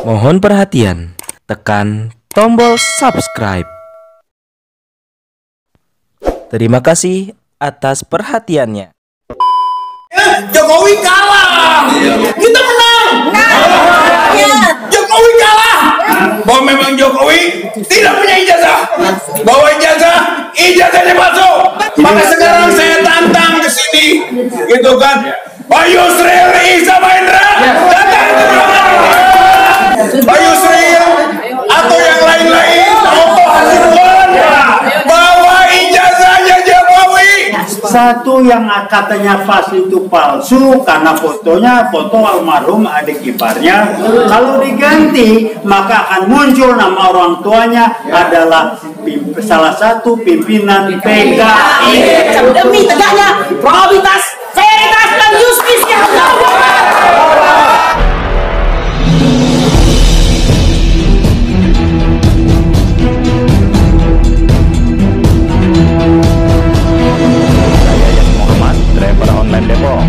Mohon perhatian, tekan tombol subscribe. Terima kasih atas perhatiannya. Jokowi kalah, kita menang. Jokowi kalah. Bahwa memang Jokowi tidak punya ijazah, bahwa ijazahnya palsu. Maka sekarang saya tantang ke sini, gitu kan? Pak Yusril Iza Mahendra datang ke Pak Yusril atau yang lain-lain, Toto Hasibuan bawa ijazahnya Jokowi. Satu yang katanya pas itu palsu karena fotonya foto almarhum adik iparnya. Kalau diganti maka akan muncul nama orang tuanya adalah salah satu pimpinan PKI. Demi tegaknya probabilitas, veritas dan justisnya. Driver online Depok.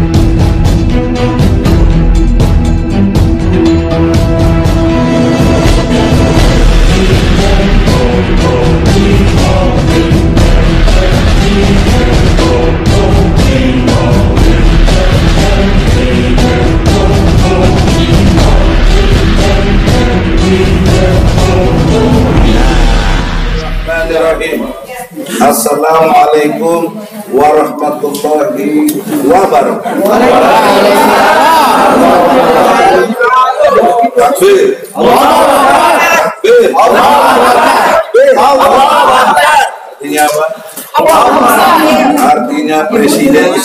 Assalamualaikum warahmatullahi wabarakatuh. Takbir. Takbir. Artinya apa? Artinya presiden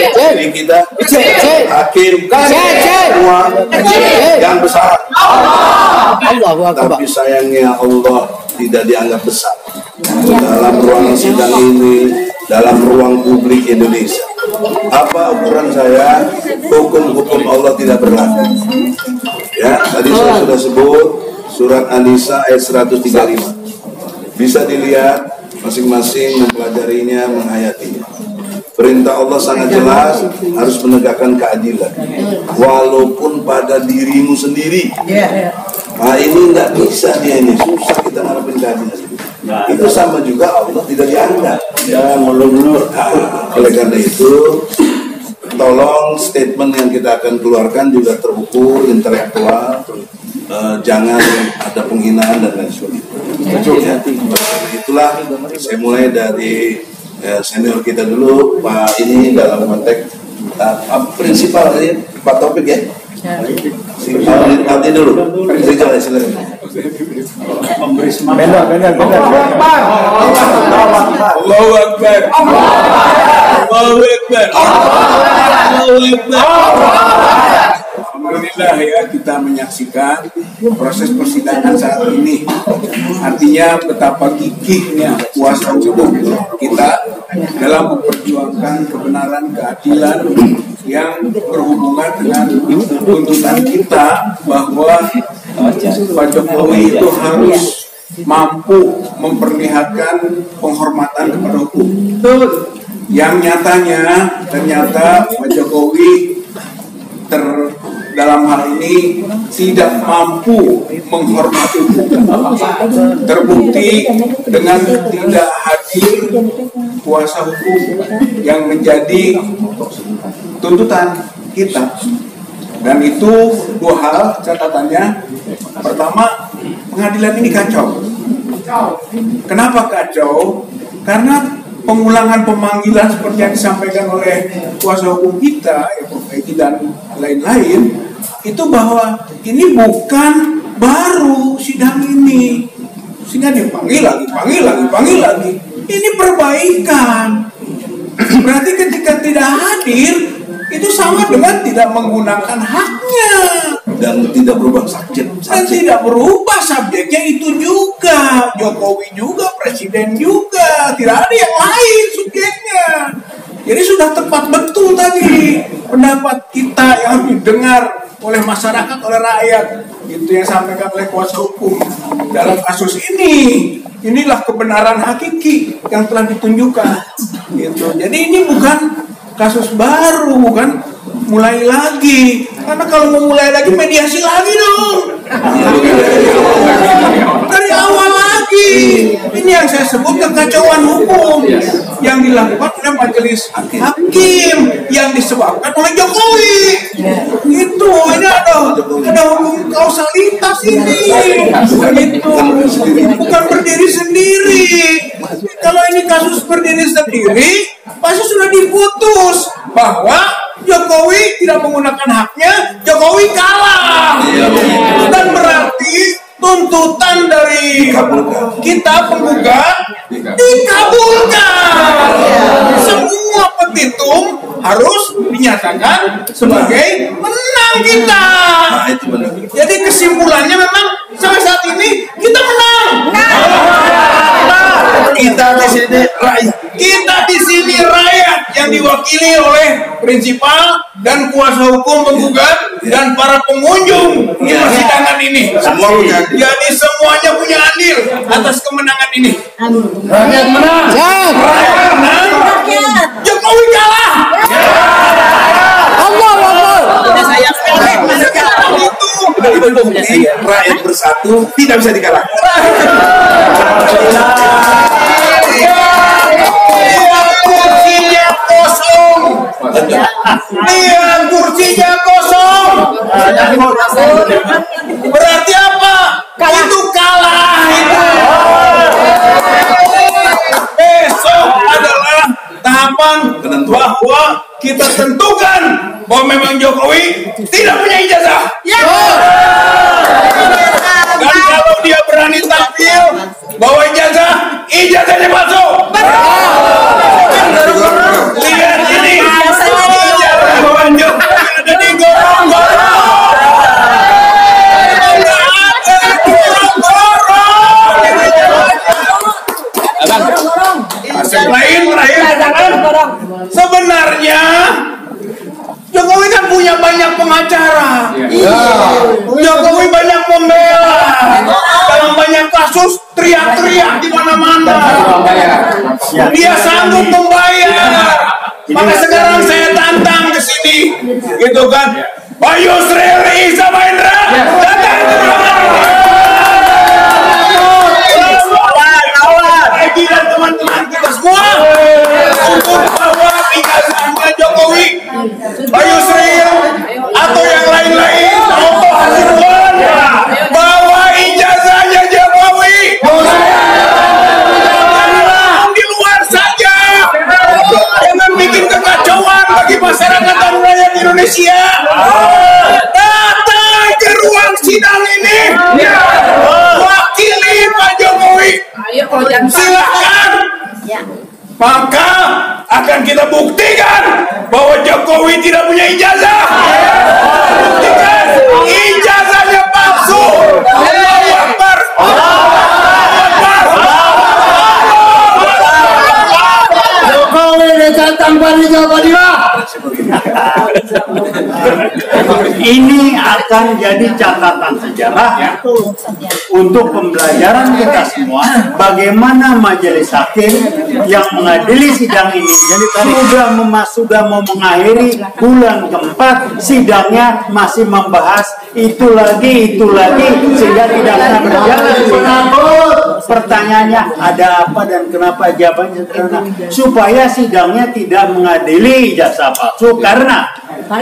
menteri kita hakim semua yang besar. Tapi sayangnya Allah tidak dianggap besar dalam ruang sidang ini, dalam ruang publik Indonesia. Apa ukuran saya? Hukum-hukum Allah tidak berlaku. Ya, tadi saya sudah sebut surat An-Nisa ayat 135. Bisa dilihat masing-masing mempelajarinya, menghayatinya. Perintah Allah sangat jelas, harus menegakkan keadilan walaupun pada dirimu sendiri. Nah ini nggak bisa dia, ini susah kita ngarepin keadilan. Itu sama juga Allah tidak dianggap. Ya mulur-mulur. Oleh karena itu, tolong statement yang kita akan keluarkan juga terukur, intelektual, jangan ada penghinaan dan lain sebagainya. Itulah saya mulai dari senior kita dulu, Pak ini dalam konteks prinsipal tadi Pak Taufik ya. Nanti dulu. Silakan. Memberi semangat. Benar. Allahu Akbar. Allahu Akbar. Alhamdulillah ya, kita menyaksikan proses persidangan saat ini. Artinya betapa gigihnya kuasa hukum kita dalam memperjuangkan kebenaran, keadilan yang berhubungan dengan tuntutan kita bahwa Pak Jokowi itu harus mampu memperlihatkan penghormatan kepada hukum. Yang nyatanya ternyata Pak Jokowi dalam hal ini tidak mampu menghormati hukum. Terbukti dengan tidak hadir kuasa hukum yang menjadi tuntutan kita. Dan itu dua hal catatannya. Pertama, pengadilan ini kacau. Kenapa kacau? Karena pengulangan pemanggilan seperti yang disampaikan oleh kuasa hukum kita, dan lain-lain, itu bahwa ini bukan baru sidang ini, sehingga dipanggil lagi. Ini perbaikan. Berarti ketika tidak hadir, itu sama dengan tidak menggunakan haknya. Dan tidak berubah subjek. Dan tidak berubah subjeknya itu juga. Jokowi juga, Presiden juga. Tidak ada yang lain subjeknya. Jadi sudah tepat betul tadi pendapat kita yang harus didengar oleh masyarakat, oleh rakyat. Itu yang disampaikan oleh kuasa hukum dalam kasus ini. Inilah kebenaran hakiki yang telah ditunjukkan. Gitu. Jadi ini bukan kasus baru kan, mulai lagi. Karena kalau mau mulai lagi mediasi lagi dong. Dari awal lagi. Ini yang saya sebut kekacauan hukum yang dilakukan oleh majelis hakim yang disebabkan oleh Jokowi. Itu ini ada hukum kausalitas ini. Itu bukan berdiri sendiri. Kalau ini kasus berdiri sendiri, pasti sudah diputus bahwa Jokowi tidak menggunakan haknya, Jokowi kalah. Dan berarti tuntutan dari kita penggugat dikabulkan. Semua petitum harus dinyatakan sebagai menang kita. Jadi kesimpulannya memang sampai saat ini kita menang. Kita di sini rakyat. Kita di sini rakyat yang diwakili oleh prinsipal dan kuasa hukum penggugat dan para pengunjung di persidangan ini. Jadi semuanya punya andil atas kemenangan ini. Rakyat menang. Rakyat menang. Jokowi kalah. Allah. Itu bukti rakyat bersatu tidak bisa dikalahkan. Kursinya kosong. Berarti apa? Itu kalah itu. Besok adalah tahapan bahwa kita tentukan bahwa memang Jokowi tidak punya ijazah. Dan kalau dia berani tampil bahwa ijazahnya palsu. Lihat ini. Ada di gorong-gorong. Sebenarnya Jokowi kan punya banyak pengacara. Jokowi banyak pembela. Dalam banyak kasus teriak-teriak di mana-mana. Dia sanggup membayar. Maka sekarang saya tantang ke sini, gitu kan? Pak Yusril Iza Mahendra datang ke lagi dan teman-teman kita semua untuk bawa ijazahnya Jokowi, Pak Yusril atau yang lain-lain, atau Hasibuan, bawa ijazahnya Jokowi. Di luar saja, jangan bikin kekacauan bagi masyarakat dan rakyat Indonesia. Datang ke ruang sidang ini, wakili Pak Jokowi. Silakan. Maka akan kita buktikan bahwa Jokowi tidak punya ijazah. Buktikan ijazahnya palsu. Allahu Akbar. Jokowi datang pada Jawa. Ini akan jadi catatan sejarah untuk pembelajaran kita semua bagaimana majelis hakim yang mengadili sidang ini sudah mau mengakhiri bulan keempat, sidangnya masih membahas itu lagi sehingga tidak pernah berjalan. Pertanyaannya ada apa dan kenapa, jawabannya sederhana, supaya sidangnya tidak mengadili ijazah palsu, karena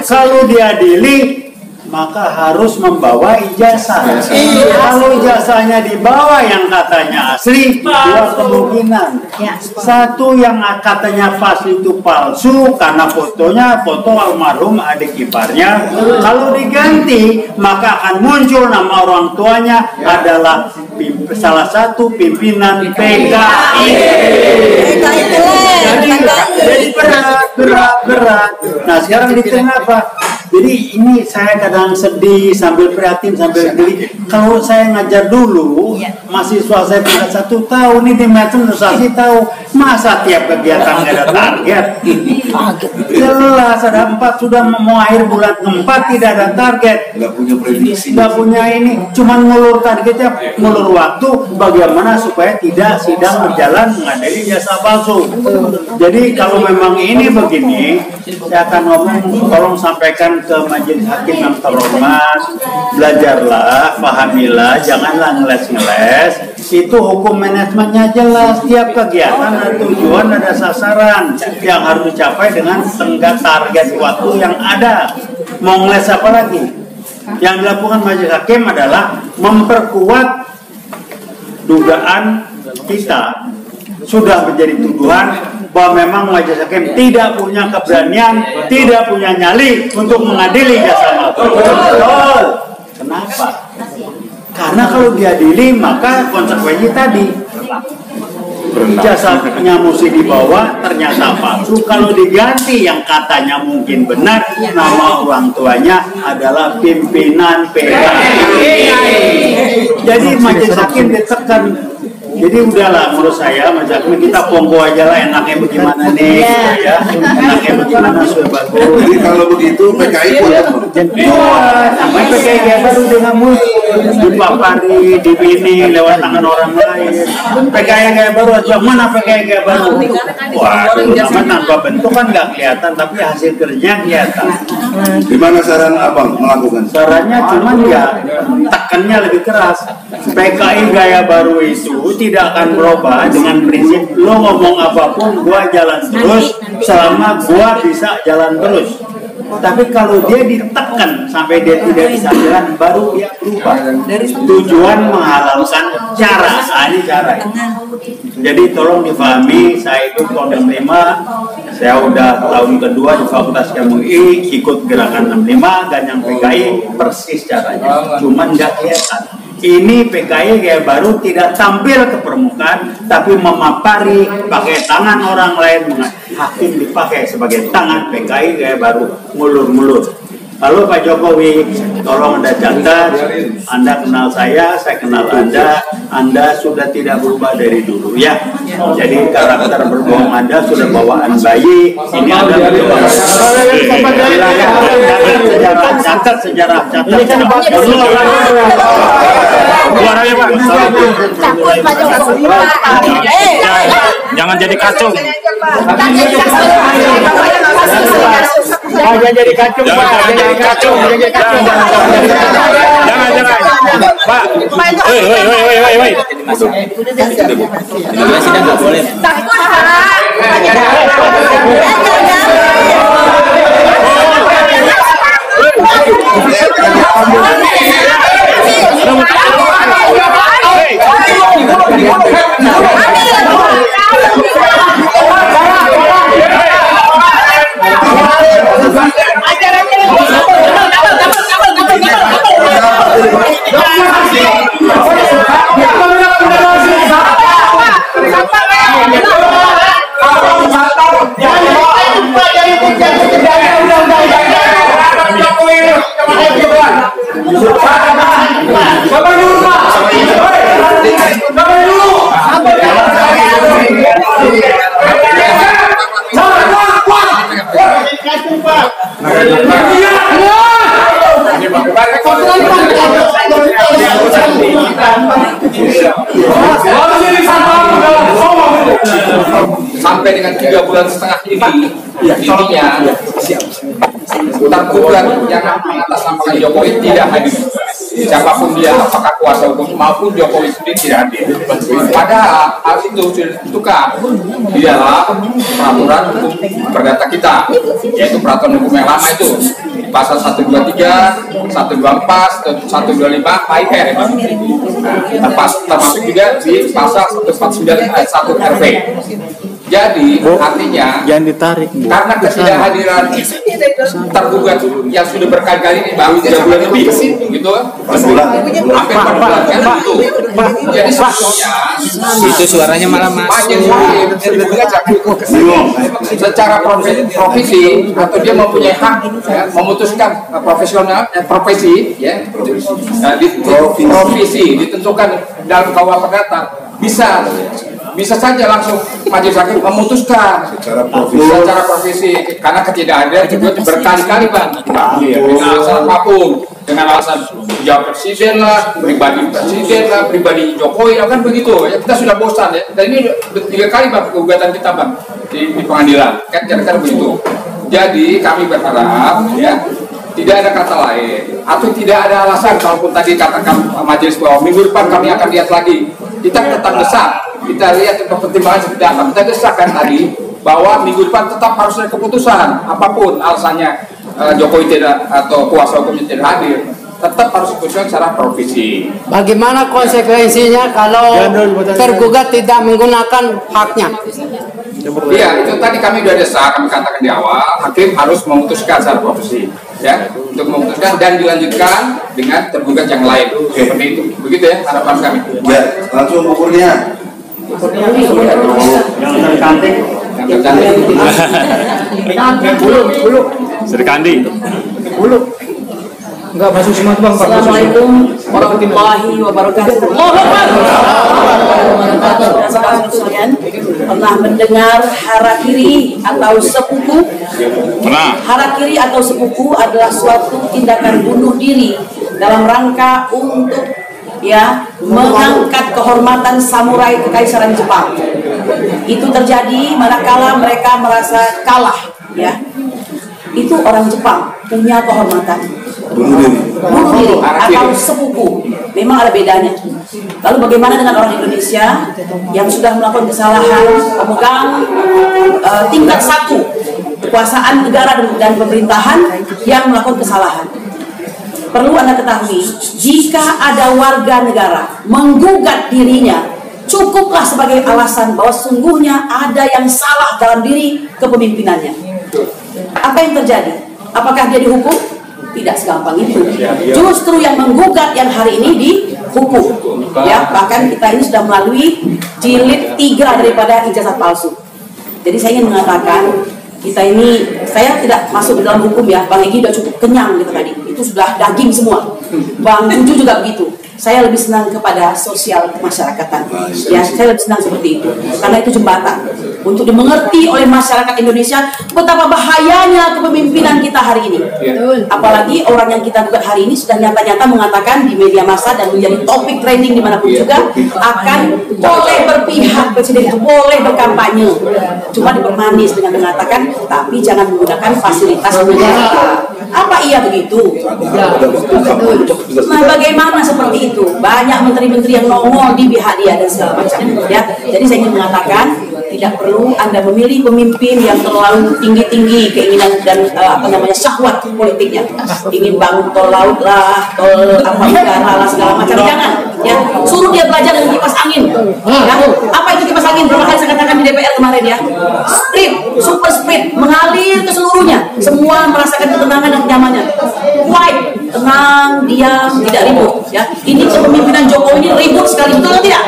kalau diadili maka harus membawa ijazah. Kalau ijazahnya dibawa yang katanya asli, dua kemungkinan. Satu, yang katanya asli itu palsu karena fotonya foto almarhum adik iparnya. Kalau diganti maka akan muncul nama orang tuanya adalah salah satu pimpinan PKI. Jadi berat. Nah sekarang di tengah apa? Jadi ini saya kadang sedih sambil prihatin sambil geli. Kalau saya ngajar dulu, mahasiswa saya tingkat 1 tahun ini di administrasi tahu, masa tiap kegiatan nggak ada target. Jelas ada 4 sudah mau akhir bulan keempat tidak ada target. Nggak punya prediksi. Nggak punya ini, cuman ngulur targetnya, ngulur waktu bagaimana supaya tidak sidang berjalan mengadili jasa palsu. Jadi kalau memang ini begini, saya akan ngomong, tolong sampaikan ke majelis hakim yang terhormat, belajarlah, pahamilah, janganlah ngeles-ngeles. Itu hukum manajemennya jelas, tiap kegiatan ada tujuan, ada sasaran yang harus dicapai dengan tenggat target waktu yang ada. Mau ngeles apa lagi? Yang dilakukan majelis hakim adalah memperkuat dugaan kita sudah menjadi tuduhan bahwa memang majelis hakim tidak punya keberanian, tidak punya nyali untuk mengadili jasa marga. Betul. Kenapa? Karena kalau diadili maka konsekuensi tadi jasanya mesti dibawa, ternyata palsu. Kalau diganti yang katanya mungkin benar, nama orang tuanya adalah pimpinan PKI. Jadi majelis hakim ditekan. Jadi udahlah, menurut saya majelis hakim kita ponggo aja lah, enaknya bagaimana nih, ya, enaknya bagaimana sudah bagus. Jadi kalau begitu PKI boleh Sampai PKI gaya baru dengan dipapari, dibini lewat tangan orang lain. PKI gaya baru aja, mana PKI gaya baru? Wah, nama tanpa bentuk kan nggak kelihatan, tapi hasil kerjanya kelihatan. Gimana saran abang melakukan? Sarannya cuman ya tekannya lebih keras. PKI gaya baru itu tidak akan berubah dengan prinsip lo ngomong apapun gua jalan terus selama gua bisa jalan terus. Tapi kalau dia ditekan sampai dia tidak bisa jalan, baru dia berubah. Tujuan menghalalkan cara, ini cara. Jadi tolong difahami, saya itu tahun 65, saya udah tahun kedua di Fakultas KMUI, ikut gerakan 65, dan yang PKI persis caranya, cuman nggak kelihatan. Ini PKI gaya baru tidak tampil ke permukaan, tapi memapari pakai tangan orang lain. Hakim dipakai sebagai tangan PKI gaya baru, mulur-mulur. Lalu Pak Jokowi, tolong Anda catat, Anda kenal saya kenal Anda sudah tidak berubah dari dulu ya. Jadi karakter berbohong Anda sudah bawaan bayi, ini Anda berubah. Catat sejarah. Suaranya Pak. Jangan jadi kacung. Jangan jadi kacung, Pak. Jangan. Pak. Woi. Sampai dengan 3,5 bulan ini, intinya tergugat yang mengatasnamakan Jokowi tidak hadir. Siapapun dia, apakah kuasa hukum maupun Jokowi sendiri tidak hadir. Padahal hal itu sudah ditentukan di dalam peraturan hukum perdata kita, yaitu peraturan hukum yang lama itu di pasal 123, 124, 125 KIR, termasuk juga di pasal 149 ayat 1 RP. Jadi artinya jangan ditarik, karena ketidakhadiran tergugat yang sudah berkali-kali ini baru 3 bulan lebih gitu, hampir 4 bulan kan itu. Jadi sebetulnya itu suaranya malah masuk. Secara profesi atau dia mempunyai hak ya, memutuskan profesional profesi ya di profesi ditentukan dalam KUH Perdata bisa saja langsung majelis hakim memutuskan secara profesi karena ketidakadilan juga berkali-kali Bang, dengan alasan apapun, dengan alasan ya presiden lah, pribadi presiden lah, pribadi Jokowi kan begitu ya, kita sudah bosan ya, dan ini 3 kali Bang gugatan kita Bang di pengadilan kan kira-kira begitu. Jadi kami berharap ya tidak ada kata lain atau tidak ada alasan, kalaupun tadi katakan majelis bahwa minggu depan kami akan lihat lagi. Kita tetap desak, kita lihat pertimbangan seperti apa. Kita desakkan tadi bahwa minggu depan tetap harus ada keputusan, apapun alasannya Jokowi tidak atau kuasa hukumnya tidak hadir, tetap harus diputuskan secara provisi. Bagaimana konsekuensinya kalau tergugat tidak menggunakan haknya? Iya, itu tadi kami sudah desak, kami katakan di awal, hakim harus memutuskan secara provisi, ya, untuk memutuskan dan dilanjutkan dengan tergugat yang lain. Seperti itu, begitu ya harapan kami. Ya, langsung ukurnya. Yang tercantik. Yang tercantik. Bulu. Sri Kandi. Bulu. Enggak masuk semua tuh, Bang. Assalamualaikum warahmatullahi wabarakatuh. Pernah mendengar harakiri atau sepupu? Pernah. Harakiri atau sepupu adalah suatu tindakan bunuh diri dalam rangka untuk mengangkat kehormatan samurai kekaisaran Jepang. Itu terjadi manakala mereka merasa kalah, ya. Itu orang Jepang punya kehormatan. Bunuh diri atau sepupu, memang ada bedanya. Lalu bagaimana dengan orang Indonesia yang sudah melakukan kesalahan, pemegang tingkat 1 kekuasaan negara dan pemerintahan yang melakukan kesalahan? Perlu Anda ketahui, jika ada warga negara menggugat dirinya, cukuplah sebagai alasan bahwa sungguhnya ada yang salah dalam diri kepemimpinannya. Apa yang terjadi? Apakah dia dihukum? Tidak segampang itu. Justru yang menggugat yang hari ini dihukum. Ya, bahkan kita ini sudah melalui jilid 3 daripada ijazah palsu. Jadi saya ingin mengatakan, saya tidak masuk di dalam hukum ya. Bang Egy sudah cukup kenyang gitu tadi. Itu sudah daging semua. Bang Juju juga begitu. Saya lebih senang kepada sosial kemasyarakatan. Ya, saya lebih senang seperti itu. Karena itu jembatan untuk dimengerti oleh masyarakat Indonesia betapa bahayanya kepemimpinan kita hari ini. Apalagi orang yang kita gugat hari ini sudah nyata-nyata mengatakan di media massa dan menjadi topik trending dimanapun juga akan boleh berpihak, presiden itu boleh berkampanye. Cuma dipermanis dengan mengatakan tapi jangan menggunakan fasilitas negara. Apa iya begitu? Nah, bagaimana seperti itu? Banyak menteri-menteri yang nongol di pihak dia dan segala macam. Ya, jadi saya ingin mengatakan tidak perlu Anda memilih pemimpin yang terlalu tinggi-tinggi keinginan dan syahwat politiknya. Ingin bangun tol laut lah, tol udara lah segala macam. Jangan. Ya, suruh dia belajar dengan kipas angin. Ya, apa itu kipas angin? Berapa kali saya katakan di DPR kemarin ya. Speed, super speed, mengalir ke seluruhnya. Semua merasakan ketenangan dan kenyamannya. Quiet, tenang, diam, tidak ribut. Ya, ini kepemimpinan Jokowi ini ribut sekali, betul atau tidak?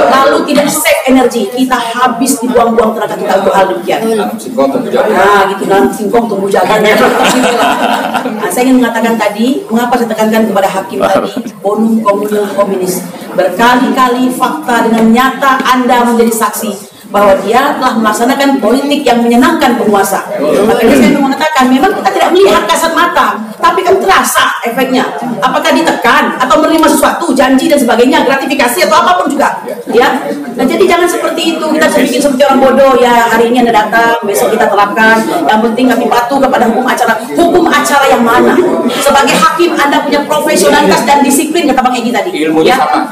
Lalu tidak save energi, kita habis dibuang-buang tenaga kita untuk hal demikian. Nah, gitu kan, singkong tumbuh jalan. Nah, saya ingin mengatakan tadi, mengapa saya tekankan kepada hakim tadi, bonum komunil hominis. Berkali-kali fakta dengan nyata Anda menjadi saksi bahwa dia telah melaksanakan politik yang menyenangkan penguasa. Makanya saya mengatakan memang kita tidak melihat kasat mata, tapi kan terasa efeknya. Apakah ditekan atau menerima sesuatu, janji dan sebagainya, gratifikasi atau apapun juga. Ya. Nah, jadi jangan seperti itu. Kita bikin seperti orang bodoh. Ya, hari ini Anda datang, besok kita terapkan. Yang penting kami patuh kepada hukum acara. Hukum acara yang mana? Sebagai hakim Anda punya profesionalitas dan disiplin, kata Bang Egy tadi.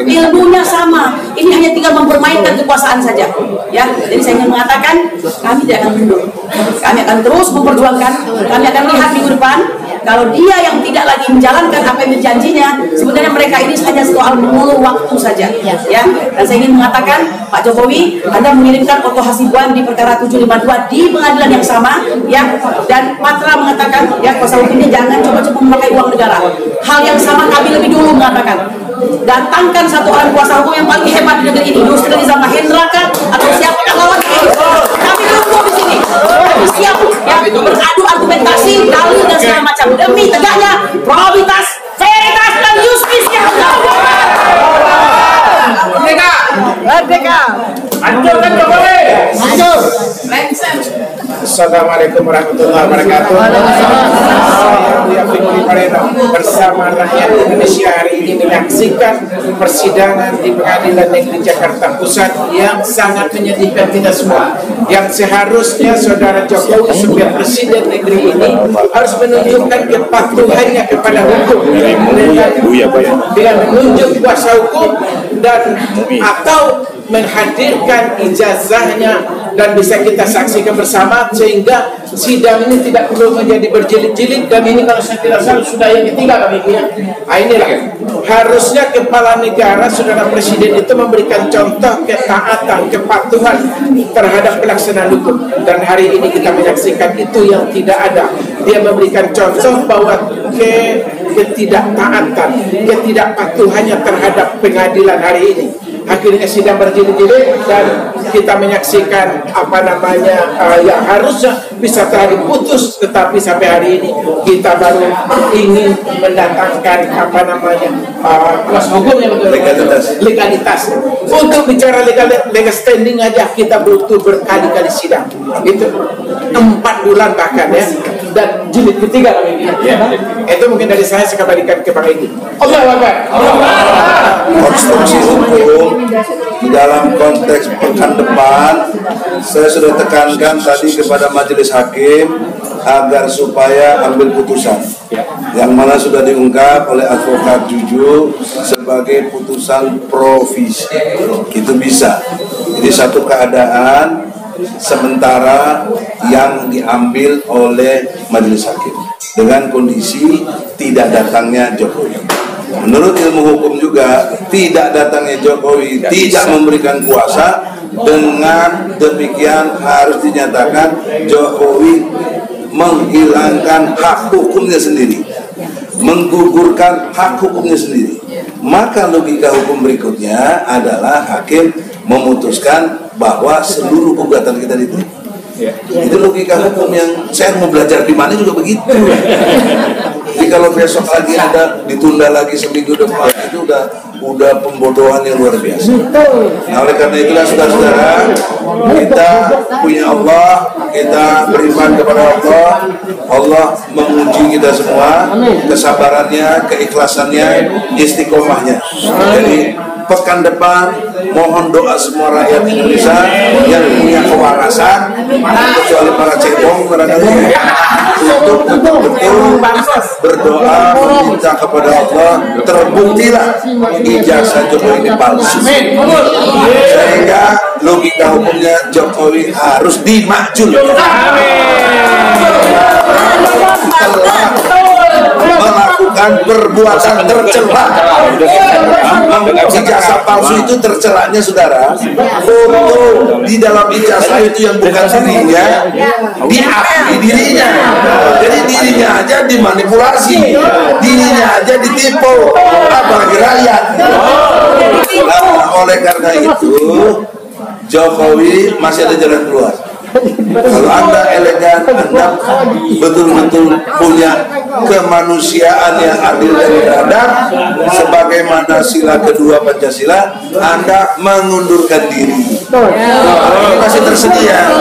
Ilmunya sama. Ini hanya tinggal mempermainkan kekuasaan saja. Ya. Jadi saya ingin mengatakan kami tidak akan mundur. Kami akan terus memperjuangkan. Kami akan lihat minggu depan kalau dia yang tidak lagi menjalankan apa yang berjanjinya, sebenarnya mereka ini hanya soal mengulur waktu saja. Ya. Dan saya ingin mengatakan Pak Jokowi, Anda mengirimkan Otto Hasibuan di perkara 752 di pengadilan yang sama, ya. Dan Patra mengatakan, ya, kuasa hukumnya jangan coba-coba memakai uang negara. Hal yang sama kami lebih dulu mengatakan. Datangkan satu orang kuasa hukum yang paling hebat di negeri ini, Yusril Iza Mahendra atau siapakah lawan ini. Kami dukung di sini. Kami siap ya beradu argumentasi, dalil dan segala macam demi tegaknya probabilitas, veritas dan justisnya. Merdeka. Merdeka. Hancurkan Jokowi. Hancur. Assalamualaikum warahmatullahi wabarakatuh. Pleno bersama rakyat Indonesia hari ini menyaksikan persidangan di Pengadilan Negeri Jakarta Pusat yang sangat menyedihkan kita semua. Yang seharusnya Saudara Jokowi sebagai Presiden negeri ini harus menunjukkan kepatuhannya kepada hukum dengan menunjuk kuasa hukum dan atau menghadirkan ijazahnya dan bisa kita saksikan bersama sehingga sidang ini tidak perlu menjadi berjilid-jilid. Dan ini kalau saya tidak salah sudah yang ketiga kami punya. Inilah harusnya kepala negara, Saudara Presiden itu memberikan contoh ketaatan, kepatuhan terhadap pelaksanaan hukum, dan hari ini kita menyaksikan itu yang tidak ada. Dia memberikan contoh bahwa ketidaktaatan, ketidakpatuhannya terhadap pengadilan hari ini. Akhirnya sidang berjilid-jilid dan kita menyaksikan yang harusnya bisa telah diputus, tetapi sampai hari ini kita baru ingin mendatangkan kuasa hukum yang legalitas. Untuk bicara legal standing aja kita butuh berkali-kali sidang. Itu 4 bulan bahkan ya. Dan jilid ketiga ya. Itu mungkin dari saya kembalikan ke Bang Edi. Allahu Akbar. Konstruksi hukum dalam konteks pekan depan saya sudah tekankan tadi kepada majelis hakim agar supaya ambil putusan yang mana sudah diungkap oleh advokat Juju sebagai putusan provisi. Itu bisa. Jadi satu keadaan sementara yang diambil oleh majelis hakim dengan kondisi tidak datangnya Jokowi. Menurut ilmu hukum juga tidak datangnya Jokowi tidak memberikan kuasa, dengan demikian harus dinyatakan Jokowi menghilangkan hak hukumnya sendiri, menggugurkan hak hukumnya sendiri. Maka logika hukum berikutnya adalah hakim memutuskan bahwa seluruh gugatan kita diterima. Itu logika hukum yang saya mau belajar di mana juga begitu. Jadi kalau besok lagi ada ditunda lagi seminggu depan, itu udah pembodohan yang luar biasa. Nah, oleh karena itulah saudara-saudara, kita punya Allah, kita beriman kepada Allah. Allah menguji kita semua, kesabarannya, keikhlasannya, istiqomahnya. Jadi pekan depan mohon doa semua rakyat Indonesia yang punya kewarasan, kecuali para cebong barangkali, untuk betul-betul berdoa meminta kepada Allah terbuktilah ijazah Jokowi ini palsu, sehingga logika hukumnya Jokowi harus dimakzulkan. Melakukan perbuatan tercela. Ijazah palsu itu tercelanya saudara, foto di dalam ijazah itu yang bukan dirinya diakui dirinya. Jadi dirinya aja dimanipulasi, dirinya aja ditipu, apalagi rakyat. Nah, oleh karena itu Jokowi masih ada jalan keluar. Kalau Anda elegan, Anda betul-betul punya kemanusiaan yang adil dan beradab, sebagaimana sila kedua Pancasila, Anda mengundurkan diri. Ini masih tersedia,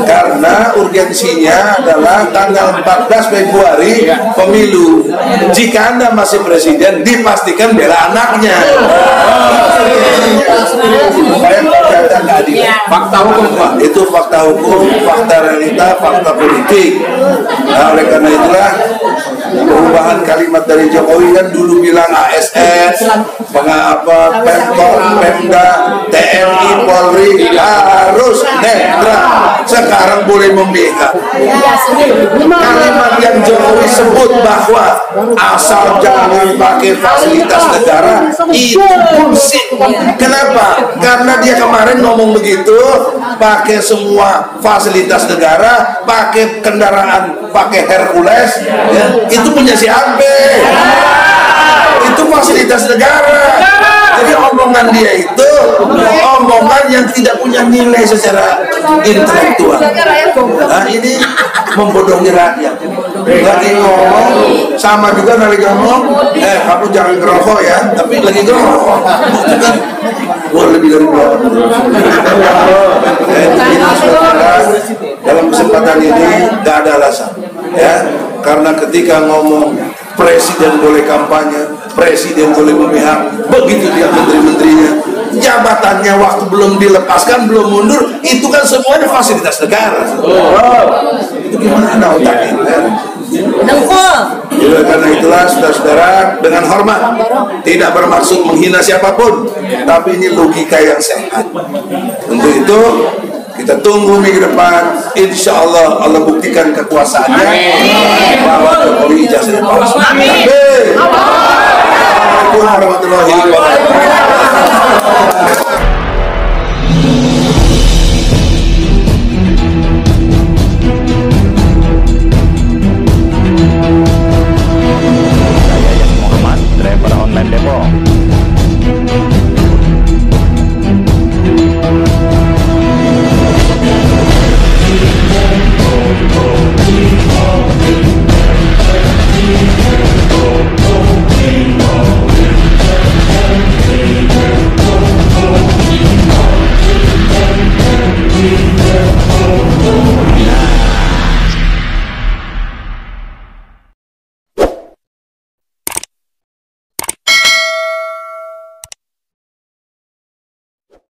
karena urgensinya adalah tanggal 14 Februari pemilu. Jika Anda masih presiden, dipastikan bela anaknya. Fakta hukum, Pak. Itu fakta hukum, fakta realita, fakta politik. Nah, oleh karena itulah perubahan kalimat dari Jokowi kan dulu bilang ASN, Pemkot, Pemda, TNI, Polri harus netral. Sekarang boleh memihak. Kalimat yang Jokowi sebut bahwa asal jangan pakai fasilitas negara itu bullshit. Kenapa? Karena dia kemarin ngomong begitu, pakai semua fasilitas negara, pakai kendaraan, pakai Hercules, ya, itu punya siapa? Itu fasilitas negara. Jadi omongan dia itu omongan yang tidak punya nilai secara intelektual. Nah, ini membodohi rakyat. Lagi ngomong sama juga lagi ngomong, kamu jangan ngerokok ya, tapi lagi ngerokok. Itu kan lebih dari dalam kesempatan ini gak ada alasan, ya, karena ketika ngomong presiden boleh kampanye, presiden boleh memihak, begitu dia menteri-menterinya, jabatannya waktu belum dilepaskan, belum mundur, itu kan semuanya fasilitas negara. Itu gimana ada otaknya? Karena itulah saudara-saudara, dengan hormat, tidak bermaksud menghina siapapun, tapi ini logika yang sehat. Untuk itu kita tunggu minggu depan, insya Allah Allah buktikan kekuasaannya bahwa Jokowi